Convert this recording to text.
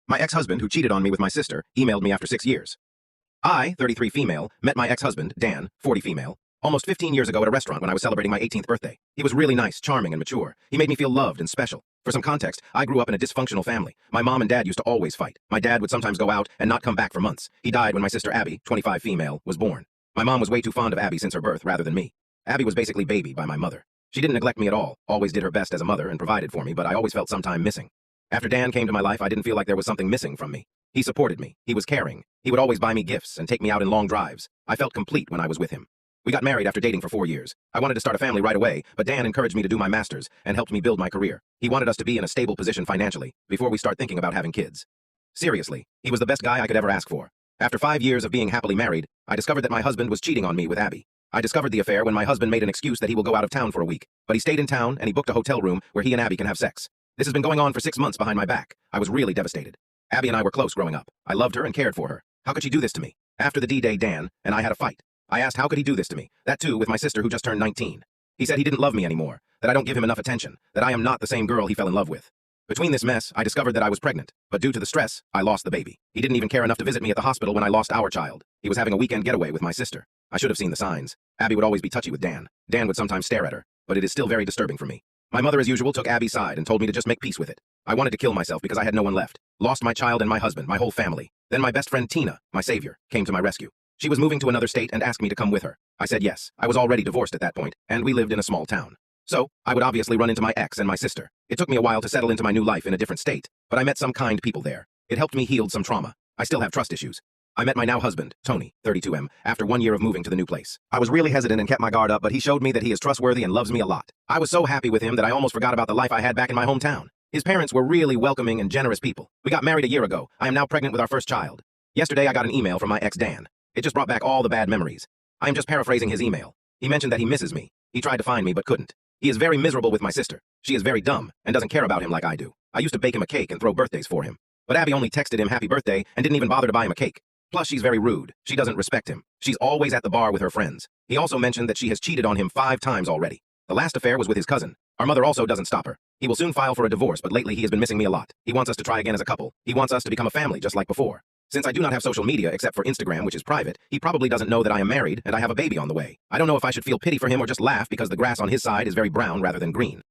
My ex-husband, who cheated on me with my sister, emailed me after 6 years. I, 33 female, met my ex-husband, Dan, 40 female, almost 15 years ago at a restaurant when I was celebrating my 18th birthday. He was really nice, charming, and mature. He made me feel loved and special. For some context, I grew up in a dysfunctional family. My mom and dad used to always fight. My dad would sometimes go out and not come back for months. He died when my sister Abby, 25 female, was born. My mom was way too fond of Abby since her birth rather than me. Abby was basically babied by my mother. She didn't neglect me at all, always did her best as a mother and provided for me, but I always felt sometime missing. After Dan came to my life, I didn't feel like there was something missing from me. He supported me. He was caring. He would always buy me gifts and take me out in long drives. I felt complete when I was with him. We got married after dating for 4 years. I wanted to start a family right away, but Dan encouraged me to do my master's and helped me build my career. He wanted us to be in a stable position financially before we start thinking about having kids. Seriously, he was the best guy I could ever ask for. After 5 years of being happily married, I discovered that my husband was cheating on me with Abby. I discovered the affair when my husband made an excuse that he will go out of town for a week, but he stayed in town and he booked a hotel room where he and Abby can have sex. This has been going on for 6 months behind my back. I was really devastated. Abby and I were close growing up. I loved her and cared for her. How could she do this to me? After the D-Day, Dan and I had a fight. I asked how could he do this to me, that too with my sister who just turned 19. He said he didn't love me anymore, that I don't give him enough attention, that I am not the same girl he fell in love with. Between this mess, I discovered that I was pregnant, but due to the stress, I lost the baby. He didn't even care enough to visit me at the hospital when I lost our child. He was having a weekend getaway with my sister. I should have seen the signs. Abby would always be touchy with Dan. Dan would sometimes stare at her, but it is still very disturbing for me. My mother, as usual, took Abby's side and told me to just make peace with it. I wanted to kill myself because I had no one left. Lost my child and my husband, my whole family. Then my best friend Tina, my savior, came to my rescue. She was moving to another state and asked me to come with her. I said yes. I was already divorced at that point, and we lived in a small town. So, I would obviously run into my ex and my sister. It took me a while to settle into my new life in a different state, but I met some kind people there. It helped me heal some trauma. I still have trust issues. I met my now husband, Tony, 32M, after 1 year of moving to the new place. I was really hesitant and kept my guard up, but he showed me that he is trustworthy and loves me a lot. I was so happy with him that I almost forgot about the life I had back in my hometown. His parents were really welcoming and generous people. We got married a year ago. I am now pregnant with our first child. Yesterday I got an email from my ex Dan. It just brought back all the bad memories. I am just paraphrasing his email. He mentioned that he misses me. He tried to find me but couldn't. He is very miserable with my sister. She is very dumb and doesn't care about him like I do. I used to bake him a cake and throw birthdays for him. But Abby only texted him happy birthday and didn't even bother to buy him a cake. Plus, she's very rude. She doesn't respect him. She's always at the bar with her friends. He also mentioned that she has cheated on him 5 times already. The last affair was with his cousin. Our mother also doesn't stop her. He will soon file for a divorce, but lately he has been missing me a lot. He wants us to try again as a couple. He wants us to become a family just like before. Since I do not have social media except for Instagram, which is private, he probably doesn't know that I am married and I have a baby on the way. I don't know if I should feel pity for him or just laugh because the grass on his side is very brown rather than green.